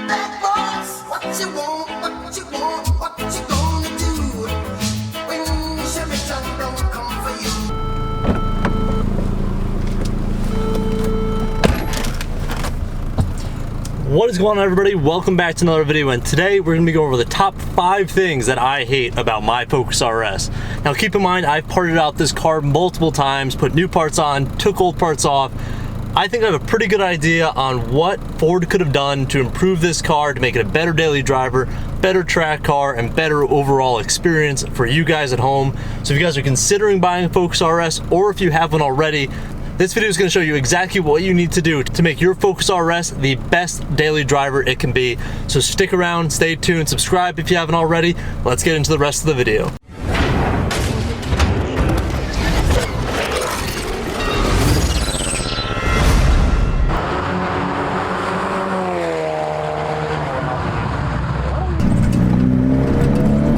Bad boys, what you want, what you want, what you gonna do when Chevy John don't come for you? What is going on, everybody? Welcome back to another video, and today we're going to be going over the top 5 things that I hate about my Focus RS. Now keep in mind, I've parted out this car multiple times, put new parts on, took old parts off. I think I have a pretty good idea on what Ford could have done to improve this car, to make it a better daily driver, better track car, and better overall experience for you guys at home. So if you guys are considering buying a Focus RS, or if you have one already, this video is going to show you exactly what you need to do to make your Focus RS the best daily driver it can be. So stick around, stay tuned, subscribe if you haven't already. Let's get into the rest of the video.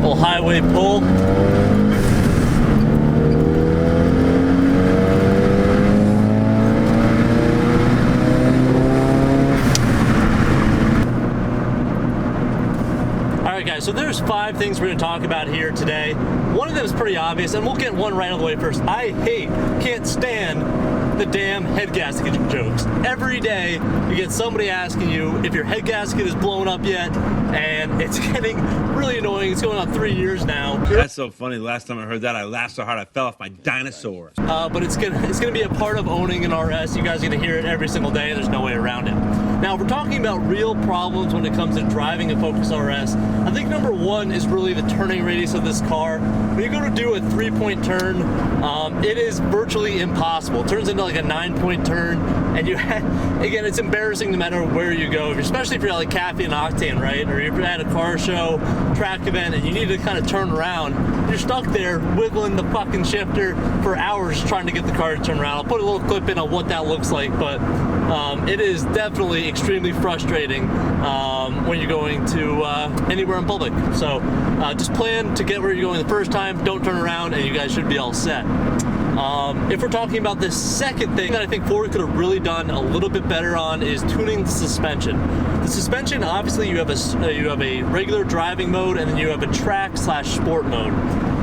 Little highway pull. So there's 5 things we're going to talk about here today. One of them is pretty obvious, and we'll get one right out of the way first. I can't stand the damn head gasket jokes. Every day you get somebody asking you if your head gasket is blown up yet, and it's getting really annoying. It's going on 3 years now. That's so funny. The last time I heard that, I laughed so hard I fell off my dinosaur. But it's gonna be a part of owning an RS. You guys are gonna hear it every single day. There's no way around it. Now, if we're talking about real problems when it comes to driving a Focus RS, I think number 1 is really the turning radius of this car. When you go to do a 3-point turn, it is virtually impossible. It turns into like a 9-point turn, and again, it's embarrassing no matter where you go, especially if you're at like Cafe and Octane, right? Or if you're at a car show, track event, and you need to kind of turn around. You're stuck there wiggling the fucking shifter for hours trying to get the car to turn around. I'll put a little clip in on what that looks like, but it is definitely extremely frustrating when you're going to anywhere in public. So just plan to get where you're going the first time, don't turn around, and you guys should be all set. If we're talking about the second thing that I think Ford could have really done a little bit better on is tuning the suspension. The suspension, obviously you have a regular driving mode, and then you have a track/sport mode.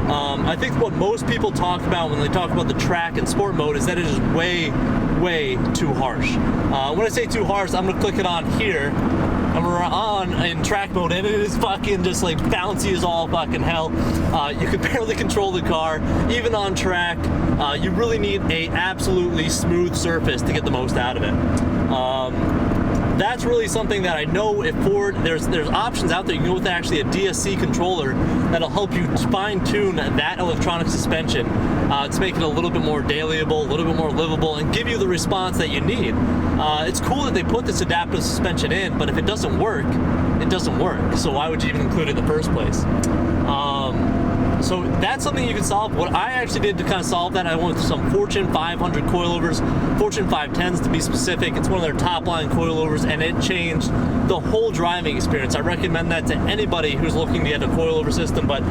I think what most people talk about when they talk about the track and sport mode is that it is way too harsh. When I say too harsh, I'm gonna click it on here, and we're on in track mode, and it is fucking just like bouncy as all fucking hell. You can barely control the car, even on track. You really need a absolutely smooth surface to get the most out of it. That's really something that I know if Ford, there's options out there. You can go with actually a DSC controller that'll help you fine-tune that electronic suspension to make it a little bit more dailyable, a little bit more livable, and give you the response that you need. It's cool that they put this adaptive suspension in, but if it doesn't work, it doesn't work. So why would you even include it in the first place? So that's something you can solve. What I actually did to kind of solve that, I went with some Fortune 500 coilovers, Fortune 510s to be specific. It's one of their top line coilovers, and it changed the whole driving experience. I recommend that to anybody who's looking to get a coilover system, but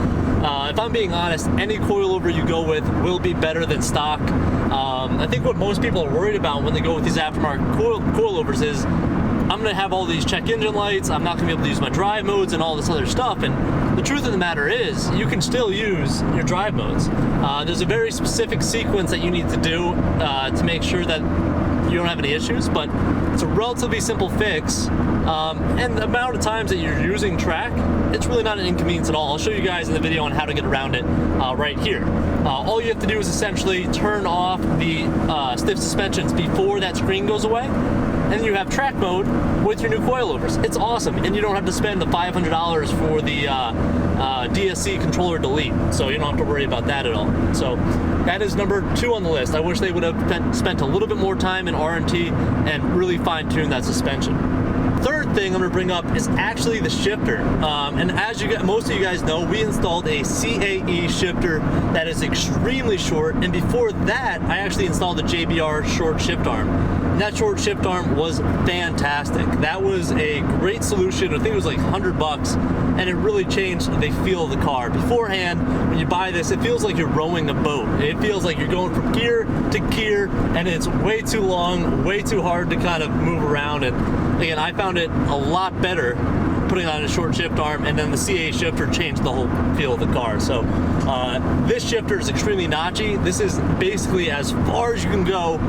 if I'm being honest, any coilover you go with will be better than stock. I think what most people are worried about when they go with these aftermarket coilovers is, I'm gonna have all these check engine lights, I'm not gonna be able to use my drive modes and all this other stuff, and the truth of the matter is, you can still use your drive modes. There's a very specific sequence that you need to do to make sure that you don't have any issues, but it's a relatively simple fix, and the amount of times that you're using track, it's really not an inconvenience at all. I'll show you guys in the video on how to get around it right here. All you have to do is essentially turn off the stiff suspensions before that screen goes away, and then you have track mode with your new coilovers. It's awesome, and you don't have to spend the $500 for the DSC controller delete, so you don't have to worry about that at all. So that is number 2 on the list. I wish they would have spent a little bit more time in R&T and really fine-tune that suspension. Third thing I'm going to bring up is actually the shifter. And as most of you guys know, we installed a CAE shifter that is extremely short, and before that I actually installed a JBR short shift arm. And that short shift arm was fantastic. That was a great solution. I think it was like $100, and it really changed the feel of the car. Beforehand, when you buy this, it feels like you're rowing a boat. It feels like you're going from gear to gear, and it's way too long, way too hard to kind of move around. And again, I found it a lot better putting on a short shift arm, and then the CA shifter changed the whole feel of the car. So this shifter is extremely notchy. This is basically as far as you can go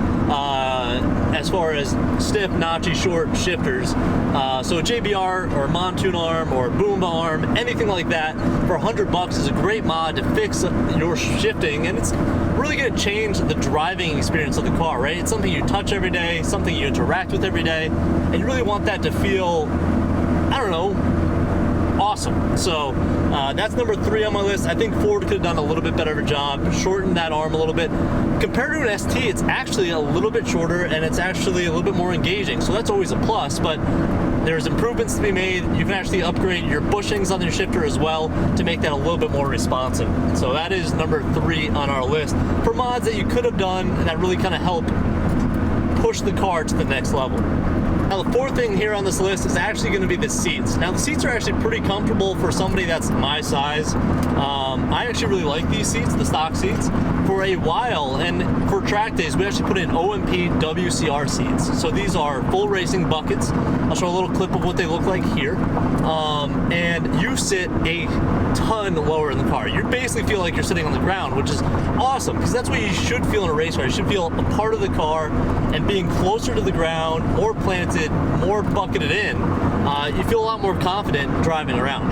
as far as stiff, notchy, short shifters. So a JBR or a Mountune arm or a Boomba arm, anything like that for $100 is a great mod to fix your shifting, and it's really going to change the driving experience of the car, right? It's something you touch every day, something you interact with every day, and you really want that to feel, I don't know, awesome. So that's number 3 on my list. I think Ford could have done a little bit better of a job, shortened that arm a little bit. Compared to an ST, it's actually a little bit shorter, and it's actually a little bit more engaging, so that's always a plus, but there's improvements to be made. You can actually upgrade your bushings on your shifter as well to make that a little bit more responsive. So that is number 3 on our list for mods that you could have done that really kind of help push the car to the next level. Now the 4th thing here on this list is actually going to be the seats. Now the seats are actually pretty comfortable for somebody that's my size. I actually really like these seats, the stock seats. For a while, and for track days, we actually put in OMP WCR seats. So these are full racing buckets. I'll show a little clip of what they look like here. And you sit a ton lower in the car. You basically feel like you're sitting on the ground, which is awesome, because that's what you should feel in a race car. You should feel a part of the car, and being closer to the ground, more planted, more bucketed in, you feel a lot more confident driving around.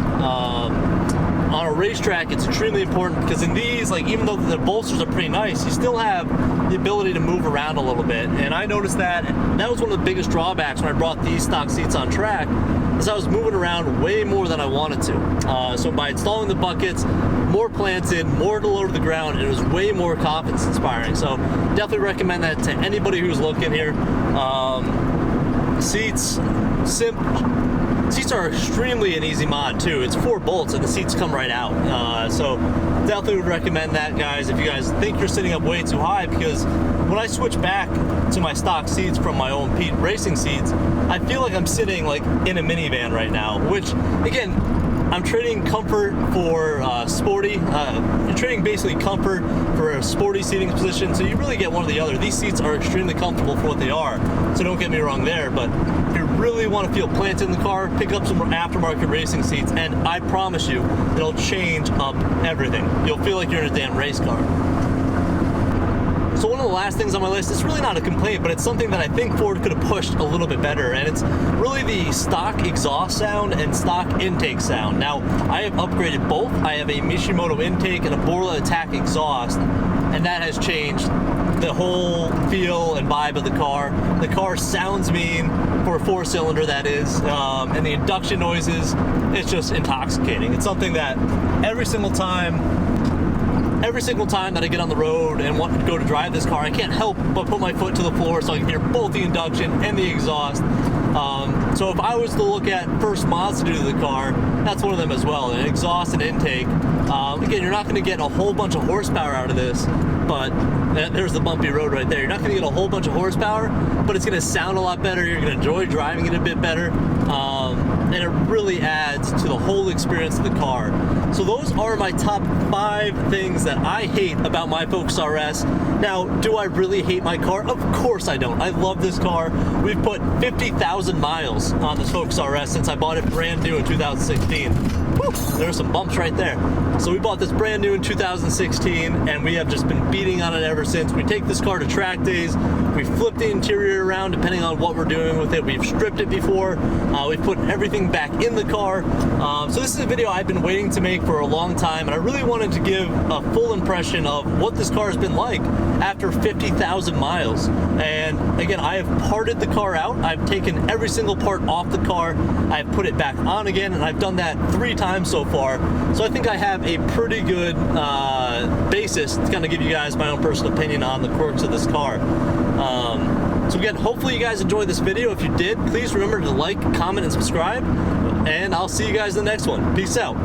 On a racetrack, it's extremely important because in these, like, even though the bolsters are pretty nice, you still have the ability to move around a little bit. And I noticed that was one of the biggest drawbacks when I brought these stock seats on track, is I was moving around way more than I wanted to. So by installing the buckets, more planted, more low to the ground, it was way more confidence inspiring. So definitely recommend that to anybody who's looking here. Seats are extremely an easy mod too. It's 4 bolts and the seats come right out. So definitely would recommend that, guys, if you guys think you're sitting up way too high, because when I switch back to my stock seats from my own Pete racing seats, I feel like I'm sitting like in a minivan right now, which again, I'm trading comfort for sporty. You're trading basically comfort for a sporty seating position, so you really get one or the other. These seats are extremely comfortable for what they are, so don't get me wrong there, but if you really want to feel planted in the car, pick up some aftermarket racing seats, and I promise you, it'll change up everything. You'll feel like you're in a damn race car. So one of the last things on my list, it's really not a complaint, but it's something that I think Ford could have pushed a little bit better, and it's really the stock exhaust sound and stock intake sound. Now, I have upgraded both. I have a Mishimoto intake and a Borla Atak exhaust, and that has changed the whole feel and vibe of the car. The car sounds mean for a 4-cylinder, that is, and the induction noises, it's just intoxicating. It's something that every single time that I get on the road and want to go to drive this car, I can't help but put my foot to the floor so I can hear both the induction and the exhaust. So if I was to look at first mods to do to the car, that's one of them as well, an exhaust and intake. Again, you're not going to get a whole bunch of horsepower out of this, but there's the bumpy road right there. You're not going to get a whole bunch of horsepower, but it's going to sound a lot better. You're going to enjoy driving it a bit better. And it really adds to the whole experience of the car. So those are my top 5 things that I hate about my Focus RS. Now, do I really hate my car? Of course I don't. I love this car. We've put 50,000 miles on this Focus RS since I bought it brand new in 2016. Woo, there's some bumps right there. So we bought this brand new in 2016, and we have just been beating on it ever since. We take this car to track days. We flip the interior around depending on what we're doing with it. We've stripped it before. We've put everything back in the car. So this is a video I've been waiting to make for a long time, and I really wanted to give a full impression of what this car has been like after 50,000 miles. And again, I have parted the car out. I've taken every single part off the car. I've put it back on again, and I've done that 3 times so far. So I think I have a pretty good basis to kind of give you guys my own personal opinion on the quirks of this car. So again, hopefully you guys enjoyed this video. If you did, please remember to like, comment, and subscribe. And I'll see you guys in the next one. Peace out.